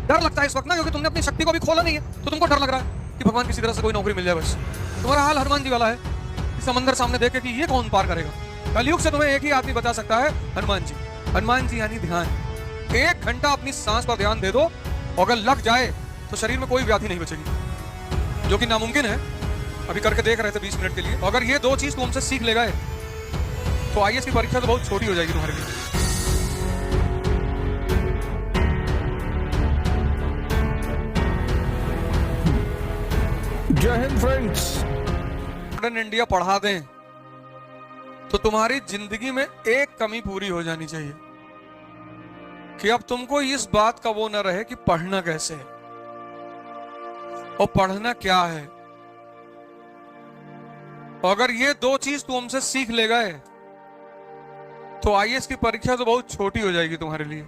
डर लगता है इस वक्त ना, क्योंकि तुमने अपनी शक्ति को भी खोला नहीं है, तो तुमको डर लग रहा है कि भगवान किसी तरह से कोई नौकरी मिल जाए बस। तुम्हारा हाल हनुमान जी वाला है कि समंदर सामने देखे कि ये कौन पार करेगा। कलयुग से तुम्हें एक ही आदमी बचा सकता है, हनुमान जी। हनुमान जी यानी ध्यान। 1 घंटा अपनी सांस पर ध्यान दे दो, अगर लग जाए तो शरीर में कोई व्याधि नहीं बचेगी, जो कि नामुमकिन है। अभी करके देख रहे थे 20 मिनट के लिए। अगर ये 2 चीज तुम हमसे सीख ले गए तो आईएएस की परीक्षा तो बहुत छोटी हो जाएगी तुम्हारे लिए। जय हिंद फ्रेंड्स। मॉडर्न इंडिया पढ़ा दें तो तुम्हारी जिंदगी में एक कमी पूरी हो जानी चाहिए कि अब तुमको इस बात का वो न रहे कि पढ़ना कैसे है और पढ़ना क्या है। अगर ये 2 चीज तुम हमसे सीख ले गए तो आईएएस की परीक्षा तो बहुत छोटी हो जाएगी तुम्हारे लिए।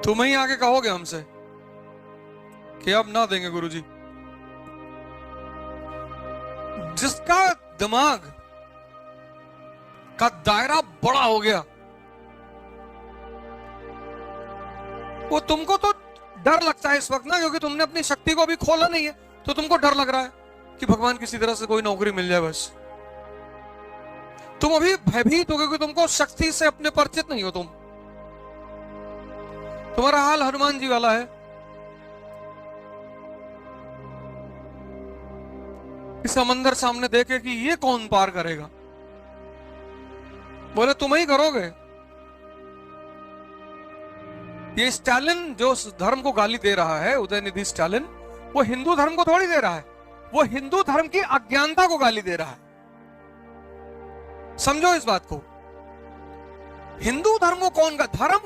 तुम ही आगे कहोगे हमसे कि अब ना देंगे गुरुजी। जिसका दिमाग का दायरा बड़ा हो गया वो तुमको तो डर लगता है इस वक्त ना, क्योंकि तुमने अपनी शक्ति को अभी खोला नहीं है, तो तुमको डर लग रहा है कि भगवान किसी तरह से कोई नौकरी मिल जाए बस। तुम अभी भयभीत हो क्योंकि तुमको शक्ति से अपने परिचित नहीं हो तुम। तुम्हारा हाल हनुमान जी वाला है कि समंदर सामने देखे कि ये कौन पार करेगा। बोले तुम ही करोगे। ये स्टालिन जो धर्म को गाली दे रहा है, उदयनिधि स्टालिन, वो हिंदू धर्म को थोड़ी दे रहा है, वो हिंदू धर्म की अज्ञानता को गाली दे रहा है। समझो इस बात को। हिंदू धर्म को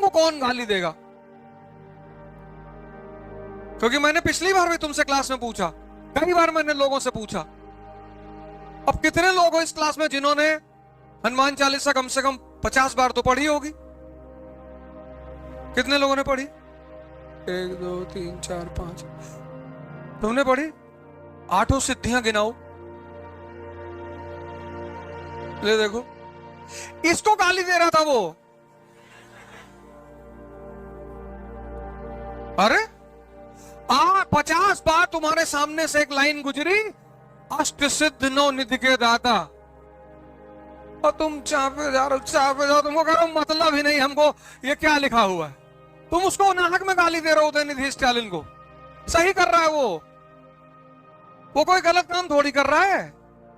कौन गाली देगा? क्योंकि मैंने पिछली बार भी तुमसे क्लास में पूछा, कई बार मैंने लोगों से पूछा, अब कितने लोग हो इस क्लास में जिन्होंने हनुमान चालीसा कम से कम 50 बार तो पढ़ी होगी? कितने लोगों ने पढ़ी? 1 2 3 4 5। तुमने पढ़ी? 8 सिद्धियां गिनाओ। ले देखो, इसको गाली दे रहा था वो। अरे 50 बार तुम्हारे सामने से एक लाइन गुजरी, अष्ट सिद्ध 9 निधि के दाता, और तुम चापे जा रहे हो। तुमको कह रहा हूं मतलब ही नहीं हमको ये क्या लिखा हुआ है। तुम उसको नाहक में गाली दे रहे हो उदयनिधि स्टालिन को। सही कर रहा है वो कोई गलत काम थोड़ी कर रहा है,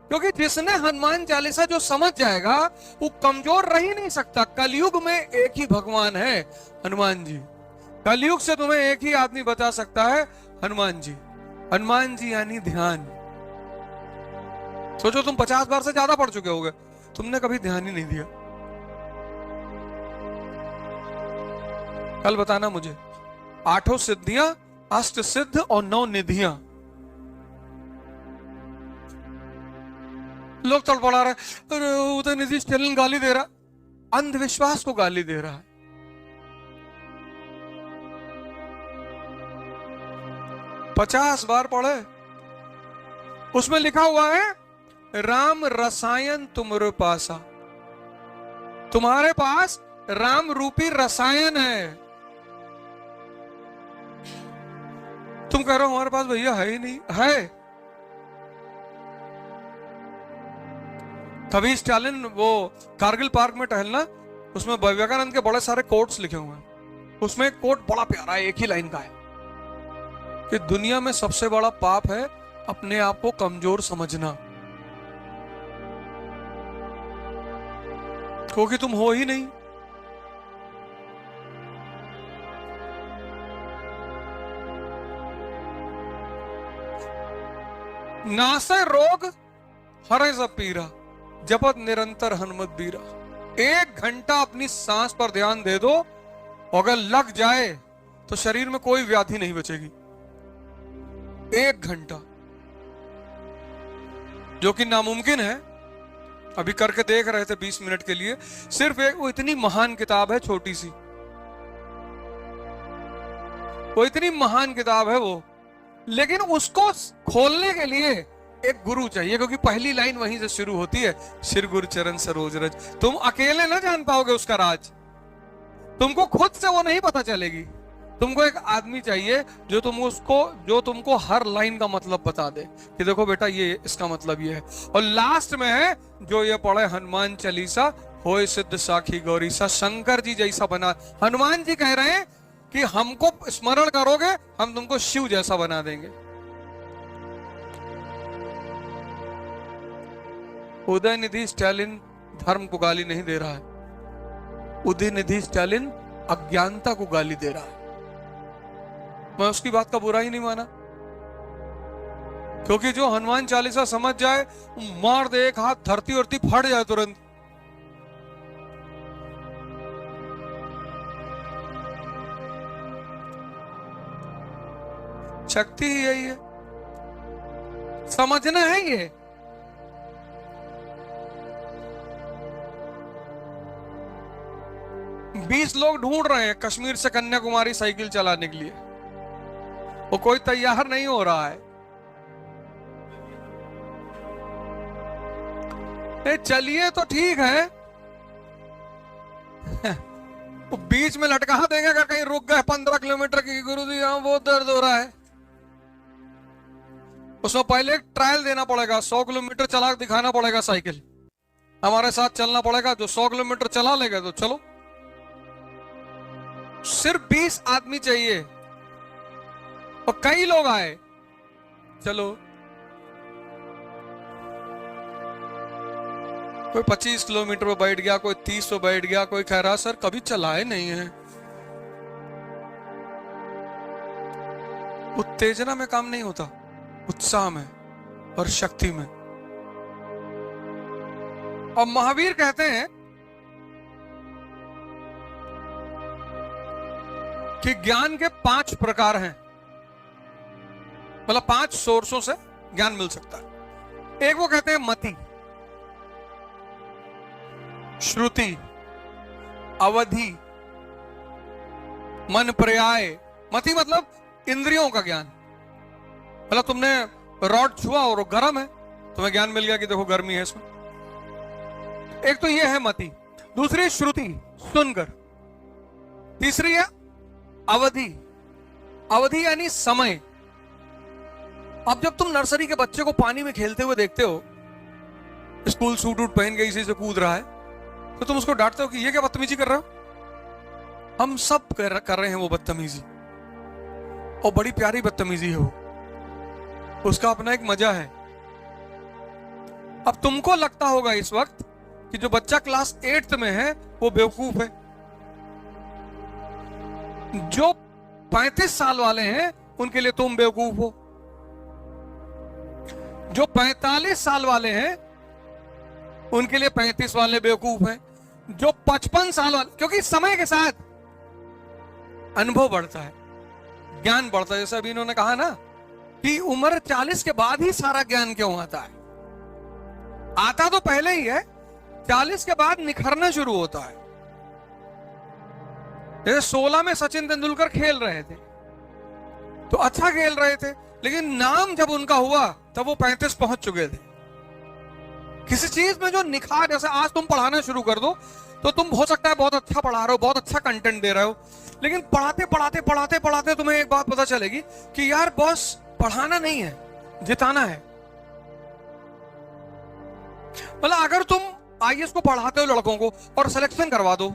क्योंकि जिसने हनुमान चालीसा जो समझ जाएगा वो कमजोर रह ही नहीं सकता। कलयुग में एक ही भगवान है, हनुमान जी। कलयुग से तुम्हें एक ही आदमी बचा सकता है, हनुमान जी। हनुमान जी यानी ध्यान। सोचो तुम 50 बार से ज्यादा पढ़ चुके होगे, तुमने कभी ध्यान ही नहीं दिया। कल बताना मुझे 8 सिद्धियां, अष्ट सिद्ध और 9 निधियां। लोग तड़पड़ा रहे, अरे उदयनिधि स्टालिन गाली दे रहा, अंधविश्वास को गाली दे रहा है। पचास बार पढ़े, उसमें लिखा हुआ है राम रसायन तुमरे पासा। तुम्हारे पास राम रूपी रसायन है। तुम कह रहे हो हमारे पास भैया है ही नहीं। है। कभी स्टालिन वो कारगिल पार्क में टहलना, उसमें विवेकानंद के बड़े सारे कोट्स लिखे हुए हैं। उसमें एक कोट बड़ा प्यारा है, एक ही लाइन का है कि दुनिया में सबसे बड़ा पाप है अपने आप को कमजोर समझना, क्योंकि तुम हो ही नहीं। नासे रोग हरे सब पीरा, जपत निरंतर हनुमत बीरा। 1 घंटा अपनी सांस पर ध्यान दे दो, अगर लग जाए तो शरीर में कोई व्याधि नहीं बचेगी। 1 घंटा, जो कि नामुमकिन है। अभी करके देख रहे थे 20 मिनट के लिए। सिर्फ एक वो इतनी महान किताब है, छोटी सी, वो इतनी महान किताब है वो, लेकिन उसको खोलने के लिए एक गुरु चाहिए, क्योंकि पहली लाइन वहीं से शुरू होती है, श्री गुरु चरण सरोज रज। तुम अकेले ना जान पाओगे उसका राज। तुमको खुद से वो नहीं पता चलेगी। तुमको एक आदमी चाहिए जो तुमको हर लाइन का मतलब बता दे कि देखो बेटा ये इसका मतलब ये है। और लास्ट में है जो ये पढ़े हनुमान चालीसा होए सिद्ध साखी गौरी सा, शंकर जी जैसा बना। हनुमान जी कह रहे हैं कि हमको स्मरण करोगे हम तुमको शिव जैसा बना देंगे। उदयनिधि स्टालिन धर्म को गाली नहीं दे रहा है, उदयनिधि स्टालिन अज्ञानता को गाली दे रहा है। मैं उसकी बात का बुरा ही नहीं माना, क्योंकि जो हनुमान चालीसा समझ जाए मार दे एक हाथ, धरती उरती फट जाए तुरंत। शक्ति ही यही है, समझना है ये। बीस लोग ढूंढ रहे हैं कश्मीर से कन्याकुमारी साइकिल चलाने के लिए, वो कोई तैयार नहीं हो रहा है। चलिए तो ठीक है, वो बीच में लटका देंगे अगर कहीं रुक गए 15 किलोमीटर की, गुरुजी यहां बहुत दर्द हो रहा है। उसमें पहले एक ट्रायल देना पड़ेगा, 100 किलोमीटर चला दिखाना पड़ेगा साइकिल, हमारे साथ चलना पड़ेगा। जो 100 किलोमीटर चला लेगा तो चलो। सिर्फ 20 आदमी चाहिए और कई लोग आए, चलो। कोई 25 किलोमीटर पे बैठ गया, कोई 30 पे बैठ गया, कोई कह रहा सर कभी चलाए नहीं है। उत्तेजना में काम नहीं होता, उत्साह में और शक्ति में। और महावीर कहते हैं कि ज्ञान के 5 प्रकार हैं, मतलब 5 सोर्सों से ज्ञान मिल सकता है। एक वो कहते हैं मति, श्रुति, अवधि, मन पर्याय। मति मतलब इंद्रियों का ज्ञान, मतलब तुमने रॉड छुआ और वो गर्म है, तुम्हें ज्ञान मिल गया कि देखो गर्मी है इसमें। एक तो ये है मति। दूसरी श्रुति, सुनकर। तीसरी है अवधि, अवधि यानी समय। अब जब तुम नर्सरी के बच्चे को पानी में खेलते हुए देखते हो, स्कूल सूट वूट पहन के इसी से कूद रहा है, तो तुम उसको डांटते हो कि ये क्या बदतमीजी कर रहे हो। हम सब कर रहे हैं वो बदतमीजी, और बड़ी प्यारी बदतमीजी है वो, उसका अपना एक मजा है। अब तुमको लगता होगा इस वक्त कि जो बच्चा क्लास 8th में है वो बेवकूफ है, जो 35 साल वाले हैं उनके लिए तुम बेवकूफ हो, जो 45 साल वाले हैं उनके लिए 35 वाले बेवकूफ हैं, जो 55 साल वाले, क्योंकि समय के साथ अनुभव बढ़ता है, ज्ञान बढ़ता है। जैसे अभी इन्होंने कहा ना कि उम्र 40 के बाद ही सारा ज्ञान क्यों आता है, आता तो पहले ही है, 40 के बाद निखरना शुरू होता है। जैसे 16 में सचिन तेंदुलकर खेल रहे थे तो अच्छा खेल रहे थे, लेकिन नाम जब उनका हुआ तब वो 35 पहुंच चुके थे। किसी चीज में जो निखार, जैसे आज तुम पढ़ाना शुरू कर दो तो तुम हो सकता है बहुत अच्छा पढ़ा रहे हो, बहुत अच्छा कंटेंट दे रहे हो, लेकिन पढ़ाते पढ़ाते पढ़ाते पढ़ाते तुम्हें एक बात पता चलेगी कि यार बॉस पढ़ाना नहीं है, जिताना है। मतलब अगर तुम आईएएस को पढ़ाते हो लड़कों को और सिलेक्शन करवा दो,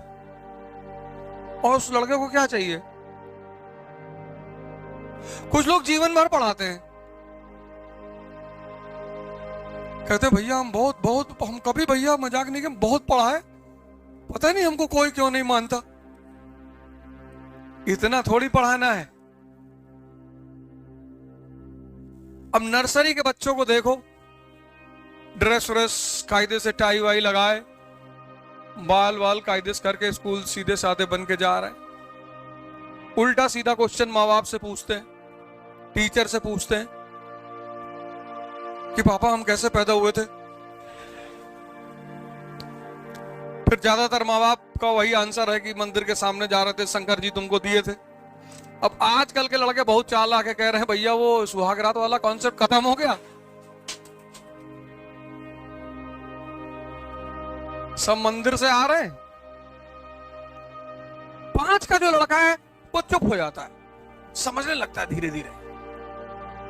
और उस लड़के को क्या चाहिए? कुछ लोग जीवन भर पढ़ाते हैं, कहते हैं भैया हम हम कभी भैया मजाक नहीं किया, बहुत पढ़ा है, पता नहीं हमको कोई क्यों नहीं मानता। इतना थोड़ी पढ़ाना है। अब नर्सरी के बच्चों को देखो, ड्रेस व्रेस कायदे से टाई वाई लगाए, बाल वाल कायदे से करके स्कूल सीधे साधे बन के जा रहे हैं। उल्टा सीधा क्वेश्चन माँ बाप से पूछते हैं, टीचर से पूछते हैं कि पापा हम कैसे पैदा हुए थे। फिर ज्यादातर माँ बाप का वही आंसर है कि मंदिर के सामने जा रहे थे, शंकर जी तुमको दिए थे। अब आजकल के लड़के बहुत चालाक है, कह रहे हैं भैया वो सुहागरात वाला कॉन्सेप्ट खत्म हो गया, सब मंदिर से आ रहे हैं। 5 का जो लड़का है वो चुप हो जाता है, समझने लगता है धीरे धीरे,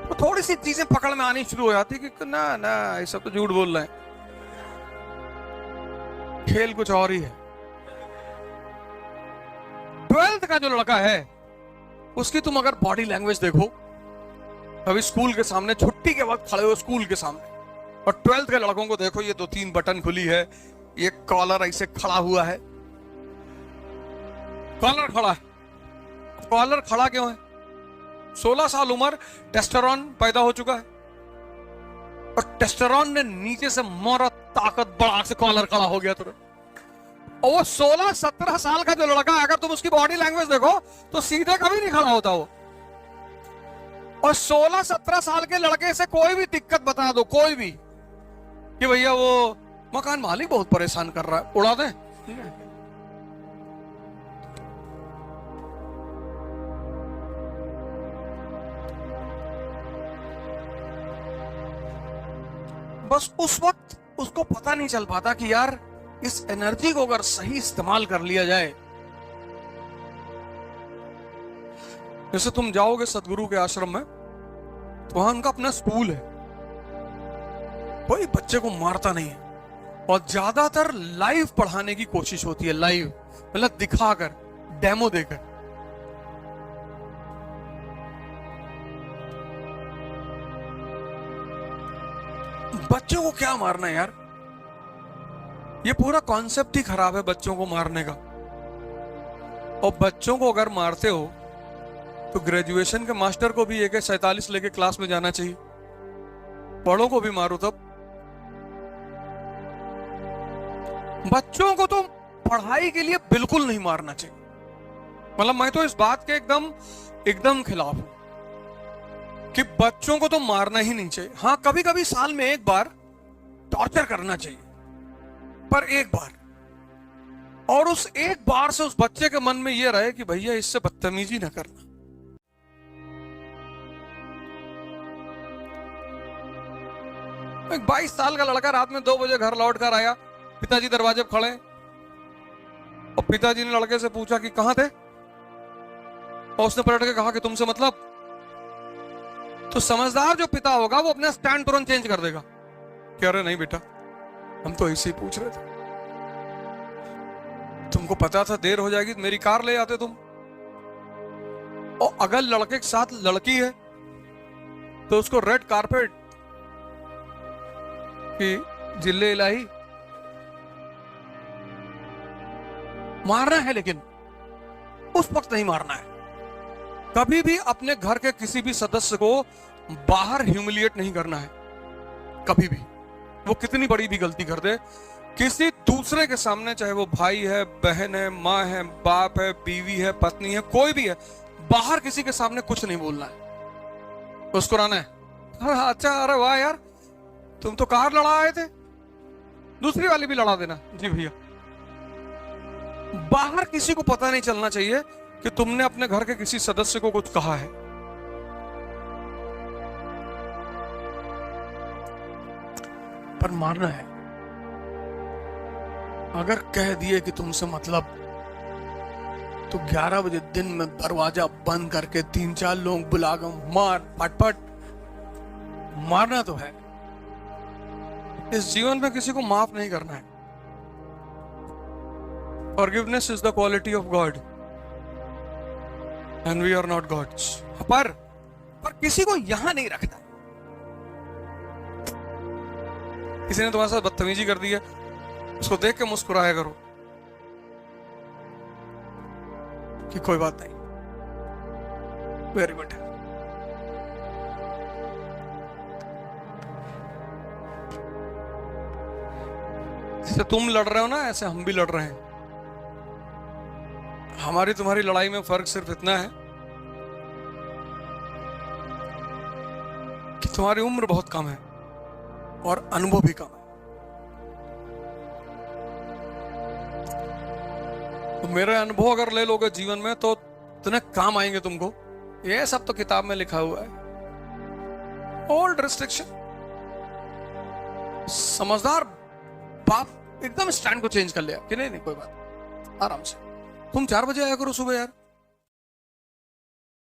वो थोड़ी सी चीजें पकड़ में आनी शुरू हो जाती है कि ना ना ये सब तो झूठ बोल रहे हैं, खेल कुछ और ही है। 12th का जो लड़का है उसकी तुम अगर बॉडी लैंग्वेज देखो, अभी स्कूल के सामने छुट्टी के वक्त खड़े हो स्कूल के सामने, और 12th के लड़कों को देखो, ये 2-3 बटन खुली है, ये कॉलर ऐसे खड़ा हुआ है, कॉलर खड़ा है। कॉलर खड़ा क्यों है? 16 साल उम्र, टेस्टोस्टेरोन पैदा हो चुका है, और टेस्टोस्टेरोन ने नीचे से मारा, ताकत बढ़ा से कॉलर खड़ा हो गया तुरंत। और वो 16-17 साल का जो लड़का है, अगर तुम उसकी बॉडी लैंग्वेज देखो तो सीधे कभी नहीं खड़ा होता वो। और 16-17 साल के लड़के से कोई भी दिक्कत बता दो, कोई भी, कि भैया वो मकान मालिक बहुत परेशान कर रहा है, उड़ा दे। बस उस वक्त उसको पता नहीं चल पाता कि यार इस एनर्जी को अगर सही इस्तेमाल कर लिया जाए। जैसे तुम जाओगे सदगुरु के आश्रम में, तो वहां उनका अपना स्कूल है, कोई बच्चे को मारता नहीं है, और ज्यादातर लाइव पढ़ाने की कोशिश होती है, लाइव मतलब दिखाकर, डेमो देकर। बच्चों को क्या मारना है यार, ये पूरा कॉन्सेप्ट ही खराब है बच्चों को मारने का। और बच्चों को अगर मारते हो तो ग्रेजुएशन के मास्टर को भी AK-47 लेके क्लास में जाना चाहिए, बड़ों को भी मारो तब। बच्चों को तो पढ़ाई के लिए बिल्कुल नहीं मारना चाहिए, मतलब मैं तो इस बात के एकदम खिलाफ हूं कि बच्चों को तो मारना ही नहीं चाहिए। हाँ, कभी कभी साल में एक बार टॉर्चर करना चाहिए, पर एक बार, और उस एक बार से उस बच्चे के मन में यह रहे कि भैया इससे बदतमीजी ना करना। एक 22 साल का लड़का रात में 2 बजे घर लौट कर आया, पिताजी दरवाजे पर खड़े, और पिताजी ने लड़के से पूछा कि कहां थे, और उसने पलट के कहा कि तुमसे मतलब। तो समझदार जो पिता होगा वो अपना स्टैंड तुरंत चेंज कर देगा कि अरे नहीं बेटा, हम तो ऐसे ही पूछ रहे थे, तुमको पता था देर हो जाएगी, मेरी कार ले आते तुम। और अगर लड़के के साथ लड़की है तो उसको रेड कारपेट की जिले इलाही मारना है, लेकिन उस वक्त नहीं मारना है। कभी भी अपने घर के किसी भी सदस्य को बाहर ह्यूमिलिएट नहीं करना है, कभी भी, वो कितनी बड़ी भी गलती कर दे, किसी दूसरे के सामने, चाहे वो भाई है, बहन है, माँ है, बाप है, बीवी है, पत्नी है, कोई भी है, बाहर किसी के सामने कुछ नहीं बोलना है, उसको रहना है। अरे अच्छा, अरे वाह यार, तुम तो कार लड़ा आए थे, दूसरी वाली भी लड़ा देना। जी भैया। बाहर किसी को पता नहीं चलना चाहिए कि तुमने अपने घर के किसी सदस्य को कुछ कहा है। पर मारना है। अगर कह दिए कि तुमसे मतलब, तो 11 बजे दिन में दरवाजा बंद करके 3-4 लोग बुलाकर मार, पट मारना तो है। इस जीवन में किसी को माफ नहीं करना है। Forgiveness is the quality of God and we are not gods. पर किसी को यहां नहीं रखना। किसी ने तुम्हारे साथ बदतमीजी कर दी है, उसको देख के मुस्कुराया करो कि कोई बात नहीं, वेरी गुड। जैसे तुम लड़ रहे हो ना, ऐसे हम भी लड़ रहे हैं। हमारी तुम्हारी लड़ाई में फर्क सिर्फ इतना है कि तुम्हारी उम्र बहुत कम है और अनुभव भी कम है। तो मेरे अनुभव अगर ले लोगे जीवन में तो इतने काम आएंगे तुमको। ये सब तो किताब में लिखा हुआ है। Old restriction. समझदार बाप एकदम स्टैंड को चेंज कर लिया कि नहीं कोई बात, आराम से तुम 4 बजे आया करो सुबह यार।